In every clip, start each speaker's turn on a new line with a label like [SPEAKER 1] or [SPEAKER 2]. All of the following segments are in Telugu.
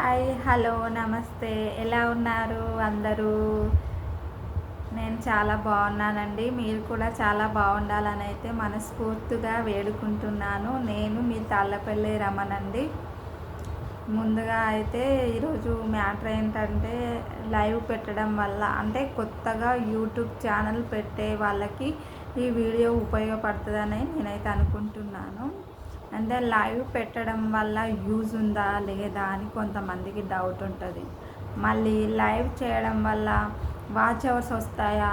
[SPEAKER 1] హాయ్, హలో, నమస్తే. ఎలా ఉన్నారు అందరూ? నేను చాలా బాగున్నానండి. మీరు కూడా చాలా బాగుండాలని అయితే మనస్ఫూర్తిగా వేడుకుంటున్నాను. నేను మీ తాళ్ళపల్లి రమణండి. ముందుగా అయితే ఈరోజు మ్యాటర్ ఏంటంటే, లైవ్ పెట్టడం వల్ల అంటే కొత్తగా యూట్యూబ్ ఛానల్ పెట్టే వాళ్ళకి ఈ వీడియో ఉపయోగపడుతుందని నేనైతే అనుకుంటున్నాను. అంటే లైవ్ పెట్టడం వల్ల యూజ్ ఉందా లేదా అని కొంతమందికి డౌట్ ఉంటుంది. మళ్ళీ లైవ్ చేయడం వల్ల వాచ్ అవర్స్ వస్తాయా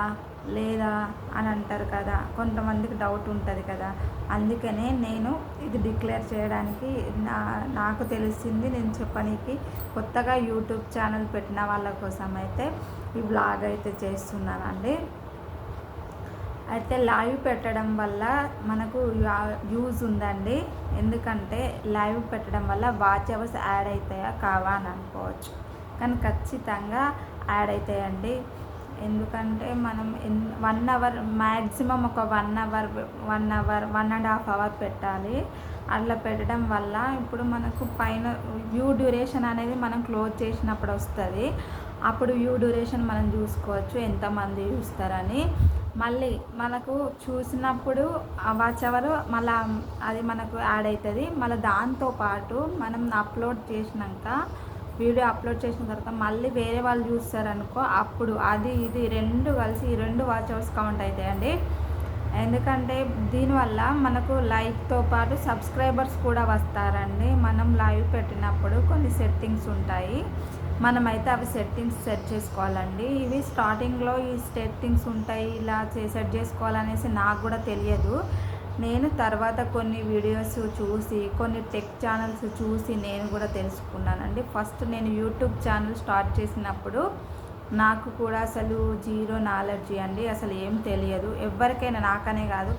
[SPEAKER 1] లేదా అని అంటారు కదా, కొంతమందికి డౌట్ ఉంటుంది కదా. అందుకనే నేను ఇది డిక్లేర్ చేయడానికి నాకు తెలిసింది నేను చెప్పడానికి కొత్తగా యూట్యూబ్ ఛానల్ పెట్టిన వాళ్ళ కోసం అయితే ఈ బ్లాగ్ అయితే చేస్తున్నానండి. అయితే లైవ్ పెట్టడం వల్ల మనకు యూజ్ ఉందండి. ఎందుకంటే లైవ్ పెట్టడం వల్ల వాచ్ అవర్స్ యాడ్ అవుతాయా కావా అని అనుకోవచ్చు, కానీ ఖచ్చితంగా యాడ్ అవుతాయండి. ఎందుకంటే మనం 1 అవర్ మ్యాక్సిమం ఒక 1.5 అవర్ పెట్టాలి. అట్లా పెట్టడం వల్ల ఇప్పుడు మనకు పైన వ్యూ డ్యూరేషన్ అనేది మనం క్లోజ్ చేసినప్పుడు వస్తుంది. అప్పుడు వ్యూ డ్యూరేషన్ మనం చూసుకోవచ్చు ఎంతమంది చూస్తారని. మళ్ళీ మనకు చూసినప్పుడు వాచ్ అవర్ మళ్ళీ అది మనకు యాడ్ అవుతుంది. మళ్ళీ దాంతోపాటు మనం అప్లోడ్ చేసినాక వీడియో అప్లోడ్ చేసిన తర్వాత మళ్ళీ వేరే వాళ్ళు చూస్తారనుకో, అప్పుడు అది ఇది రెండు కలిసి ఈ 2 వాచ్ అవర్స్ కౌంట్ అవుతాయండి. ఎందుకంటే దీనివల్ల మనకు లైక్తో పాటు సబ్స్క్రైబర్స్ కూడా వస్తారండి. మనం లైవ్ పెట్టినప్పుడు కొన్ని సెట్టింగ్స్ ఉంటాయి, మనమైతే అవి సెట్టింగ్స్ సెట్ చేసుకోవాలండి. ఇవి స్టార్టింగ్లో ఈ సెట్టింగ్స్ ఉంటాయి, ఇలా సెట్ చేసుకోవాలనేసి నాకు కూడా తెలియదు. నేను తర్వాత కొన్ని వీడియోస్ చూసి కొన్ని టెక్ ఛానల్స్ చూసి నేను కూడా తెలుసుకున్నానండి. ఫస్ట్ నేను యూట్యూబ్ ఛానల్ స్టార్ట్ చేసినప్పుడు నాకు కూడా అసలు జీరో నాలెడ్జీ అండి. అసలు ఏం తెలియదు ఎవరికైనా, నాకనే కాదు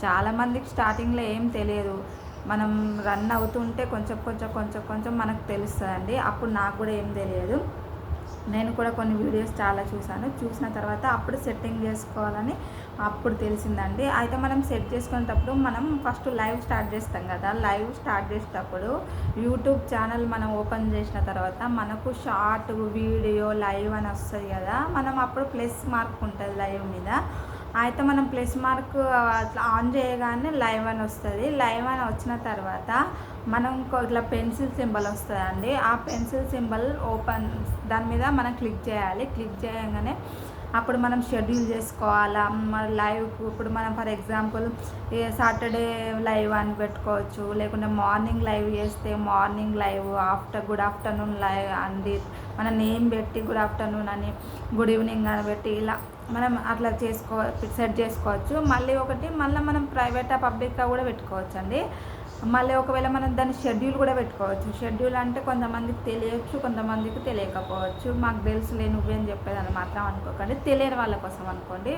[SPEAKER 1] చాలామందికి స్టార్టింగ్లో ఏం తెలియదు. మనం రన్ అవుతుంటే కొంచెం కొంచెం కొంచెం కొంచెం మనకు తెలుస్తుందండి. అప్పుడు నాకు కూడా ఏం తెలియదు. నేను కూడా కొన్ని వీడియోస్ చాలా చూసిన తర్వాత అప్పుడు సెట్టింగ్ చేసుకోవాలని అప్పుడు తెలిసిందండి. అయితే మనం సెట్ చేసుకునేటప్పుడు మనం ఫస్ట్ లైవ్ స్టార్ట్ చేస్తాం కదా. లైవ్ స్టార్ట్ చేసేటప్పుడు యూట్యూబ్ ఛానల్ మనం ఓపెన్ చేసిన తర్వాత మనకు షార్ట్ వీడియో లైవ్ అని వస్తుంది కదా. మనం అప్పుడు ప్లస్ మార్క్ ఉంటుంది లైవ్ మీద. అయితే మనం ప్లస్ మార్క్ అట్లా ఆన్ చేయగానే లైవ్ అని వస్తుంది. లైవ్ అని వచ్చిన తర్వాత మనం ఇట్లా పెన్సిల్ సింబల్ వస్తుందండి. ఆ పెన్సిల్ సింబల్ ఓపెన్ దాని మీద మనం క్లిక్ చేయాలి. క్లిక్ చేయగానే అప్పుడు మనం షెడ్యూల్ చేసుకోవాలా మన లైవ్కు. ఇప్పుడు మనం ఫర్ ఎగ్జాంపుల్ సాటర్డే లైవ్ అని పెట్టుకోవచ్చు, లేకుంటే మార్నింగ్ లైవ్ చేస్తే morning live, good afternoon live అండి మన నేమ్ పెట్టి గుడ్ ఆఫ్టర్నూన్ అని, గుడ్ ఈవినింగ్ అని పెట్టి ఇలా మనం అట్లా సెట్ చేసుకోవచ్చు. మళ్ళీ మనం ప్రైవేటా పబ్లిక్గా కూడా పెట్టుకోవచ్చు అండి. మళ్ళీ ఒకవేళ మనం దాన్ని షెడ్యూల్ కూడా పెట్టుకోవచ్చు. షెడ్యూల్ అంటే కొంతమందికి తెలియచ్చు, కొంతమందికి తెలియకపోవచ్చు. మాకు తెలుసులే నువ్వేం చెప్పేదని మాత్రం అనుకోకండి, తెలియని వాళ్ళ కోసం అనుకోండి.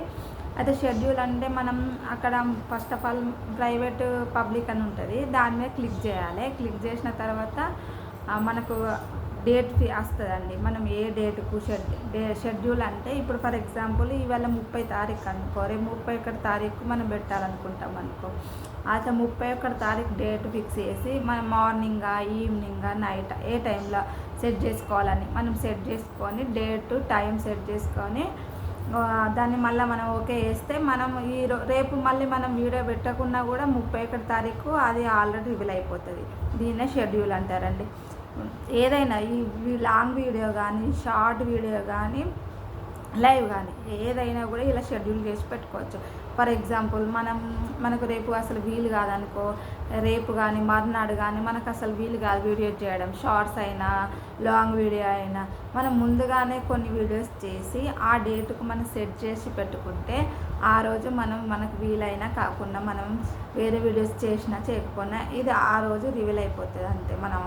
[SPEAKER 1] అయితే షెడ్యూల్ అంటే మనం అక్కడ first of all private public అని ఉంటుంది, దాని మీద క్లిక్ చేయాలి. క్లిక్ చేసిన తర్వాత మనకు డేట్ వస్తుందండి. మనం ఏ డేటుకు షెడ్యూల్ అంటే ఇప్పుడు ఫర్ ఎగ్జాంపుల్ ఇవాళ 30 తారీఖు అనుకో, రేపు 31 తారీఖు మనం పెట్టాలనుకుంటాం అనుకో. అయితే 31 తారీఖు డేట్ ఫిక్స్ చేసి మనం మార్నింగా ఈవినింగా నైట్ ఏ టైంలో సెట్ చేసుకోవాలని మనం సెట్ చేసుకొని డేటు టైం సెట్ చేసుకొని దాన్ని మళ్ళీ మనం ఓకే వేస్తే మనం రేపు మళ్ళీ మనం వీడియో పెట్టకున్నా కూడా 31 తారీఖు అది ఆల్రెడీ రివీల్ అయిపోతుంది. దీన్నే షెడ్యూల్ అంటారండి. ఏదైనా ఈ లాంగ్ వీడియో కానీ షార్ట్ వీడియో కానీ లైవ్ కానీ ఏదైనా కూడా ఇలా షెడ్యూల్ చేసి పెట్టుకోవచ్చు. ఫర్ ఎగ్జాంపుల్ మనకు రేపు అసలు వీలు కాదనుకో, రేపు కానీ మర్నాడు కానీ మనకు అసలు వీలు కాదు వీడియో చేయడం, షార్ట్స్ అయినా లాంగ్ వీడియో అయినా మనం ముందుగానే కొన్ని వీడియోస్ చేసి ఆ డేటుకు మనం సెట్ చేసి పెట్టుకుంటే ఆ రోజు మనకు వీలైనా కాకుండా మనం వేరే వీడియోస్ చేసినా చేయకపోయినా ఇది ఆ రోజు రివీల్ అయిపోతుంది అంతే. మనం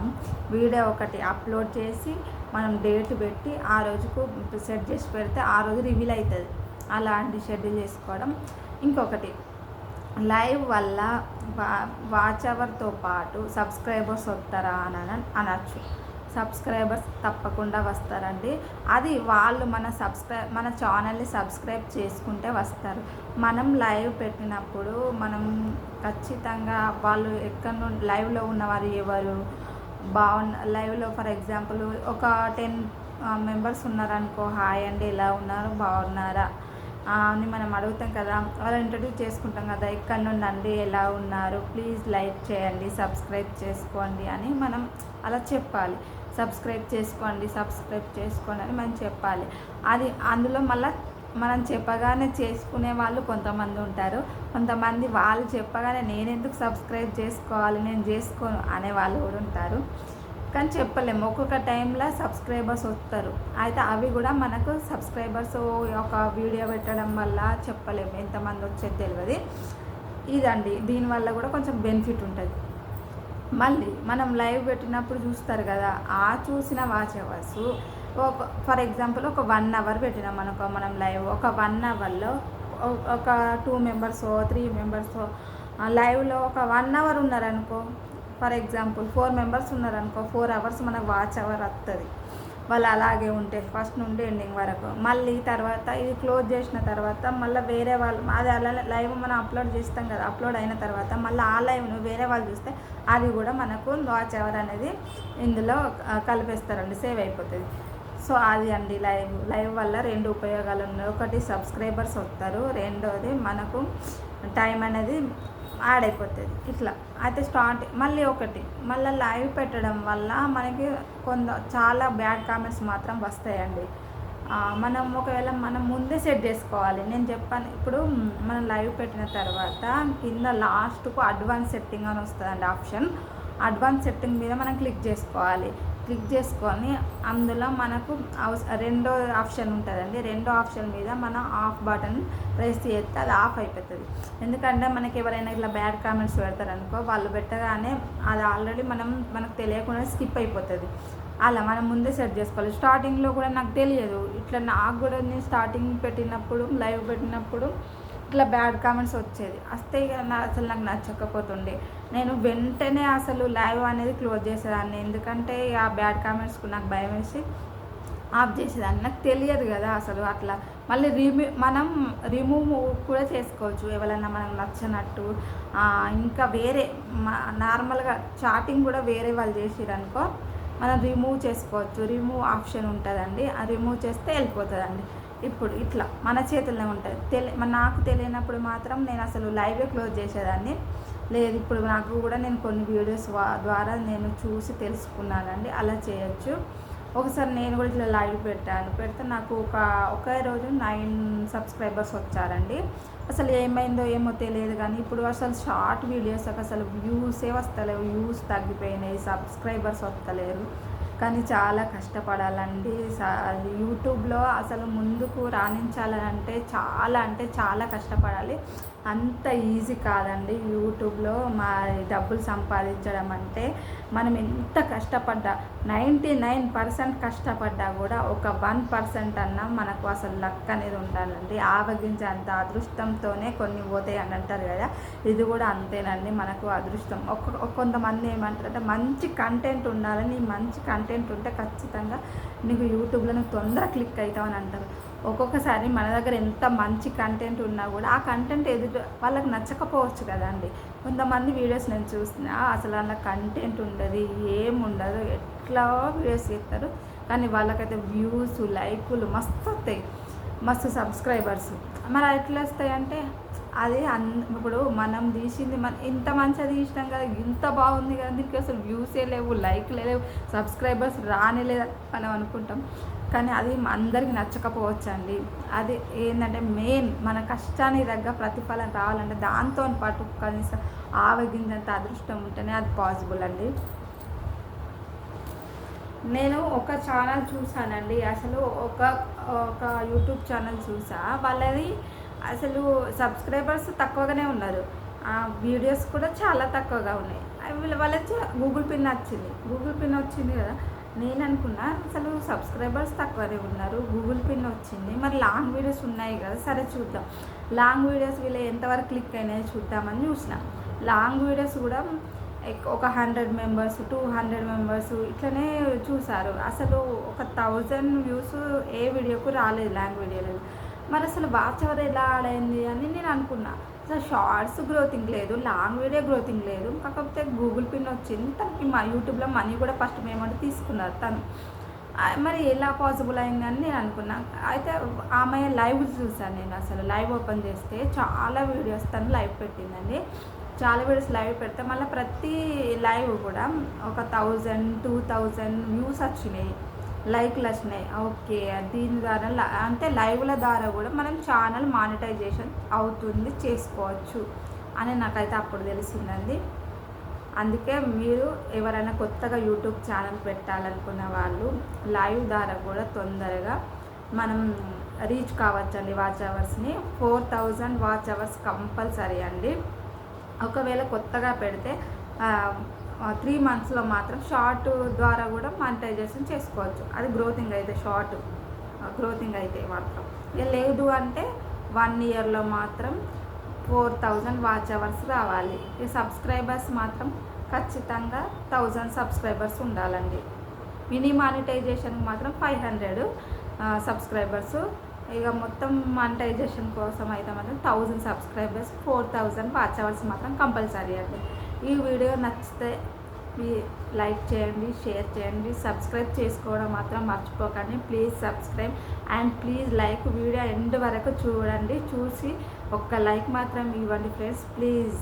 [SPEAKER 1] వీడియో ఒకటి అప్లోడ్ చేసి మనం డేట్ పెట్టి ఆ రోజుకు సెట్ చేసి పెడితే ఆ రోజు రివీల్ అవుతుంది. అలాంటి షెడ్యూల్ చేసుకోవడం. ఇంకొకటి లైవ్ వల్ల వాచ్ అవర్తో పాటు సబ్స్క్రైబర్స్ వస్తారా అని అనొచ్చు. సబ్స్క్రైబర్స్ తప్పకుండా వస్తారండి. అది వాళ్ళు మన ఛానల్ని సబ్స్క్రైబ్ చేసుకుంటే వస్తారు. మనం లైవ్ పెట్టినప్పుడు మనం ఖచ్చితంగా వాళ్ళు ఎక్కడ నుండి లైవ్లో ఉన్నవారు ఎవరు, లైవ్లో ఫర్ ఎగ్జాంపుల్ ఒక 10 మెంబర్స్ ఉన్నారనుకో, హాయ్ అండి ఎలా ఉన్నారు బాగున్నారా అని మనం అడుగుతాం కదా, వాళ్ళు ఇంట్రడ్యూస్ చేసుకుంటాం కదా, ఎక్కడి నుండి అండి ఎలా ఉన్నారు ప్లీజ్ లైక్ చేయండి సబ్స్క్రైబ్ చేసుకోండి అని మనం అలా చెప్పాలి. సబ్స్క్రైబ్ చేసుకోండి అని మనం చెప్పాలి. అది అందులో మళ్ళీ మనం చెప్పగానే చేసుకునే వాళ్ళు కొంతమంది ఉంటారు, కొంతమంది వాళ్ళు చెప్పగానే నేను ఎందుకు సబ్స్క్రైబ్ చేసుకోవాలి నేను చేసుకోను అనే వాళ్ళు కూడా ఉంటారు. కానీ చెప్పలేము, ఒక్కొక్క టైంలో సబ్స్క్రైబర్స్ వస్తారు, అయితే అవి కూడా మనకు సబ్స్క్రైబర్స్ ఒక వీడియో పెట్టడం వల్ల చెప్పలేము ఎంతమంది వచ్చేది తెలియదు. ఇదండి, దీనివల్ల కూడా కొంచెం బెనిఫిట్ ఉంటుంది. మళ్ళీ మనం లైవ్ పెట్టినప్పుడు చూస్తారు కదా, ఆ చూసిన వాచ్ అవర్స్ ఫర్ ఎగ్జాంపుల్ ఒక 1 అవర్ పెట్టినాం అనుకో మనం లైవ్, ఒక 1 అవర్లో ఒక 2 మెంబర్స్ 3 మెంబర్స్ లైవ్లో ఒక 1 అవర్ ఉన్నారనుకో, ఫర్ ఎగ్జాంపుల్ 4 మెంబర్స్ ఉన్నారనుకో, 4 అవర్స్ మనకు వాచ్ అవర్ వస్తుంది. వాళ్ళు అలాగే ఉంటే ఫస్ట్ నుండి ఎండింగ్ వరకు. మళ్ళీ తర్వాత ఇది క్లోజ్ చేసిన తర్వాత మళ్ళీ వేరే వాళ్ళు అది అలా లైవ్ మనం అప్లోడ్ చేస్తాం కదా, అప్లోడ్ అయిన తర్వాత మళ్ళీ ఆ లైవ్ను వేరే వాళ్ళు చూస్తే అది కూడా మనకు వాచ్ అవర్ అనేది ఇందులో కలిపేస్తారండి, సేవ్ అయిపోతుంది. సో అది అండి లైవ్ వల్ల 2 ఉపయోగాలు ఉన్నాయి. ఒకటి సబ్స్క్రైబర్స్ వస్తారు, రెండోది మనకు టైం అనేది యాడ్ అయిపోతుంది. ఇట్లా అయితే మళ్ళీ లైవ్ పెట్టడం వల్ల మనకి చాలా బ్యాడ్ కామెంట్స్ మాత్రం వస్తాయండి. ఒకవేళ మనం ముందే సెట్ చేసుకోవాలి. నేను చెప్పాను ఇప్పుడు మనం లైవ్ పెట్టిన తర్వాత కింద లాస్ట్కు అడ్వాన్స్ సెట్టింగ్ అని వస్తుందండి ఆప్షన్. అడ్వాన్స్ సెట్టింగ్ మీద మనం క్లిక్ చేసుకోవాలి. క్లిక్ చేసుకొని అందులో మనకు రెండో ఆప్షన్ ఉంటుందండి, రెండో ఆప్షన్ మీద మనం ఆఫ్ బటన్ ప్రెస్ చేస్తే అది ఆఫ్ అయిపోతుంది. ఎందుకంటే మనకి ఎవరైనా ఇట్లా బ్యాడ్ కామెంట్స్ పెడతారనుకో, వాళ్ళు పెట్టగానే అది ఆల్రెడీ మనకు తెలియకుండా స్కిప్ అయిపోతుంది. అలా మనం ముందే సెట్ చేసుకోవాలి. స్టార్టింగ్లో కూడా నాకు తెలియదు, ఇట్లా నాకు కూడా నేను స్టార్టింగ్ పెట్టినప్పుడు లైవ్ పెట్టినప్పుడు ఇట్లా బ్యాడ్ కామెంట్స్ వచ్చేది, వస్తే అసలు నాకు నచ్చకపోతుండే. నేను వెంటనే అసలు లైవ్ అనేది క్లోజ్ చేసేదాన్ని, ఎందుకంటే ఆ బ్యాడ్ కామెంట్స్కు నాకు భయం వేసి ఆఫ్ చేసేదాన్ని. నాకు తెలియదు కదా అసలు అట్లా. మళ్ళీ మనం రిమూవ్ కూడా చేసుకోవచ్చు ఎవరైనా మనకు నచ్చనట్టు. ఇంకా వేరే నార్మల్గా చాటింగ్ కూడా వేరే వాళ్ళు చేసిరనుకో మనం రిమూవ్ చేసుకోవచ్చు. రిమూవ్ ఆప్షన్ ఉంటుందండి, ఆ రిమూవ్ చేస్తే వెళ్ళిపోతుందండి. ఇప్పుడు ఇట్లా మన చేతుల్లో ఉంటుంది. నాకు తెలియనప్పుడు మాత్రం నేను అసలు లైవే క్లోజ్ చేసేదాన్ని. లేదు, ఇప్పుడు నాకు కూడా నేను కొన్ని వీడియోస్ ద్వారా నేను చూసి తెలుసుకున్నానండి, అలా చేయొచ్చు. ఒకసారి నేను కూడా ఇట్లా లైవ్ పెడితే నాకు ఒకే రోజు 9 సబ్స్క్రైబర్స్ వచ్చారండి. అసలు ఏమైందో ఏమో తెలియదు, కానీ ఇప్పుడు అసలు షార్ట్ వీడియోస్ అసలు వ్యూసే వస్తలేవు, వ్యూస్ తగ్గిపోయినాయి, సబ్స్క్రైబర్స్ వస్తలేరు. కానీ చాలా కష్టపడాలండి. యూట్యూబ్లో అసలు ముందుకు రాణించాలంటే అంటే చాలా కష్టపడాలి. అంత ఈజీ కాదండి యూట్యూబ్లో డబ్బులు సంపాదించడం అంటే. మనం ఎంత కష్టపడ్డా 99% కష్టపడ్డా కూడా ఒక 1% అన్నా మనకు అసలు లక్ అనేది ఉండాలండి. ఆవగించేంత అదృష్టంతోనే కొన్ని పోతాయి అని అంటారు కదా, ఇది కూడా అంతేనండి. మనకు అదృష్టం కొంతమంది ఏమంటారంటే మంచి కంటెంట్ ఉండాలని, మంచి కంటెంట్ ఉంటే ఖచ్చితంగా నీకు యూట్యూబ్లో నువ్వు తొందరగా క్లిక్ అవుతావని అంటారు. ఒక్కొక్కసారి మన దగ్గర ఎంత మంచి కంటెంట్ ఉన్నా కూడా ఆ కంటెంట్ వాళ్ళకి నచ్చకపోవచ్చు కదండి. కొంతమంది వీడియోస్ నేను చూస్తున్నా అసలు అలా కంటెంట్ ఉండదు, ఏముండదు, ఎట్లా వీడియోస్ చేస్తారు, కానీ వాళ్ళకైతే వ్యూస్ లైకులు మస్తు వస్తాయి, మస్తు సబ్స్క్రైబర్స్. మరి ఎట్లా వస్తాయంటే అది ఇప్పుడు మనం తీసింది ఇంత మంచిగా తీసినాం కదా, ఇంత బాగుంది కదా, దీనికి అసలు వ్యూసే లేవు, లైక్లే లేవు, సబ్స్క్రైబర్స్ రానిలేదు మనం అనుకుంటాం. కానీ అది అందరికి నచ్చకపోవచ్చు అండి. అది ఏంటంటే మెయిన్ మన కష్టానికి తగ్గ ప్రతిఫలం రావాలంటే దాంతో పాటు కనీసం ఆవగింజంత అదృష్టం ఉంటేనే అది పాసిబుల్ అండి. నేను ఒక ఛానల్ చూసానండి, అసలు ఒక యూట్యూబ్ ఛానల్ చూసా, వాళ్ళది అసలు సబ్స్క్రైబర్స్ తక్కువగానే ఉన్నారు, వీడియోస్ కూడా చాలా తక్కువగా ఉన్నాయి. వాళ్ళకి గూగుల్ పిన్ వచ్చింది కదా, నేను అనుకున్నా అసలు సబ్స్క్రైబర్స్ తక్కువనే ఉన్నారు, గూగుల్ పిన్ వచ్చింది, మరి లాంగ్ వీడియోస్ ఉన్నాయి కదా, సరే చూద్దాం, లాంగ్ వీడియోస్ వీళ్ళు ఎంతవరకు క్లిక్ అయినాయో చూద్దామని చూసిన. లాంగ్ వీడియోస్ కూడా ఒక 100 మెంబర్స్ 200 మెంబర్స్ ఇట్లనే చూసారు. అసలు ఒక 1000 వ్యూస్ ఏ వీడియోకు రాలేదు లాంగ్ వీడియోలో. మరి అసలు వాచ్ అవర్ ఎలా ఆడైంది అని నేను అనుకున్నా. సో షార్ట్స్ గ్రోతింగ్ లేదు, లాంగ్ వీడియో గ్రోతింగ్ లేదు. కాకపోతే గూగుల్ పిన్ వచ్చింది తనకి. మా యూట్యూబ్లో మనీ కూడా ఫస్ట్ పేమెంట్ తీసుకున్నారు తను. మరి ఎలా పాసిబుల్ అయిందని నేను అనుకున్నా. అయితే ఆమె లైవ్ చూసాను నేను. అసలు లైవ్ ఓపెన్ చేస్తే చాలా వీడియోస్ తను లైవ్ పెట్టిందండి. చాలా వీడియోస్ లైవ్ పెడితే మళ్ళీ ప్రతి లైవ్ కూడా ఒక 1000 2000 వ్యూస్ వచ్చినాయి, లైక్లు వచ్చినాయి. ఓకే, దీని ద్వారా అంటే లైవ్ల ద్వారా కూడా మనం ఛానల్ మానిటైజేషన్ అవుతుంది, చేసుకోవచ్చు అని నాకైతే అప్పుడు తెలిసిందండి. అందుకే మీరు ఎవరైనా కొత్తగా యూట్యూబ్ ఛానల్ పెట్టాలనుకున్న వాళ్ళు లైవ్ ద్వారా కూడా తొందరగా మనం రీచ్ కావచ్చండి. వాచ్ అవర్స్ని 4000 వాచ్ అవర్స్ కంపల్సరీ అండి. ఒకవేళ కొత్తగా పెడితే 3 మంత్స్లో మాత్రం షార్ట్ ద్వారా కూడా మానిటైజేషన్ చేసుకోవచ్చు. అది గ్రోతింగ్ అయితే, షార్ట్ గ్రోతింగ్ అయితే మాత్రం. ఇక లేదు అంటే 1 ఇయర్లో మాత్రం 4000 వాచ్ అవర్స్ రావాలి. ఈ సబ్స్క్రైబర్స్ మాత్రం ఖచ్చితంగా 1000 సబ్స్క్రైబర్స్ ఉండాలండి. మినీ మానిటైజేషన్కి మాత్రం 500 సబ్స్క్రైబర్స్. ఇక మొత్తం మానిటైజేషన్ కోసం అయితే మాత్రం 1000 సబ్స్క్రైబర్స్, 4000 వాచ్ అవర్స్ మాత్రం కంపల్సరీ అండి. ఈ వీడియో నచ్చితే లైక్ చేయండి, షేర్ చేయండి, సబ్స్క్రైబ్ చేసుకోవడం మాత్రం మర్చిపోకండి. Please subscribe and please like. Video end వరకు చూడండి, చూసి ఒక్క లైక్ మాత్రం ఇవ్వండి ఫ్రెండ్స్, ప్లీజ్.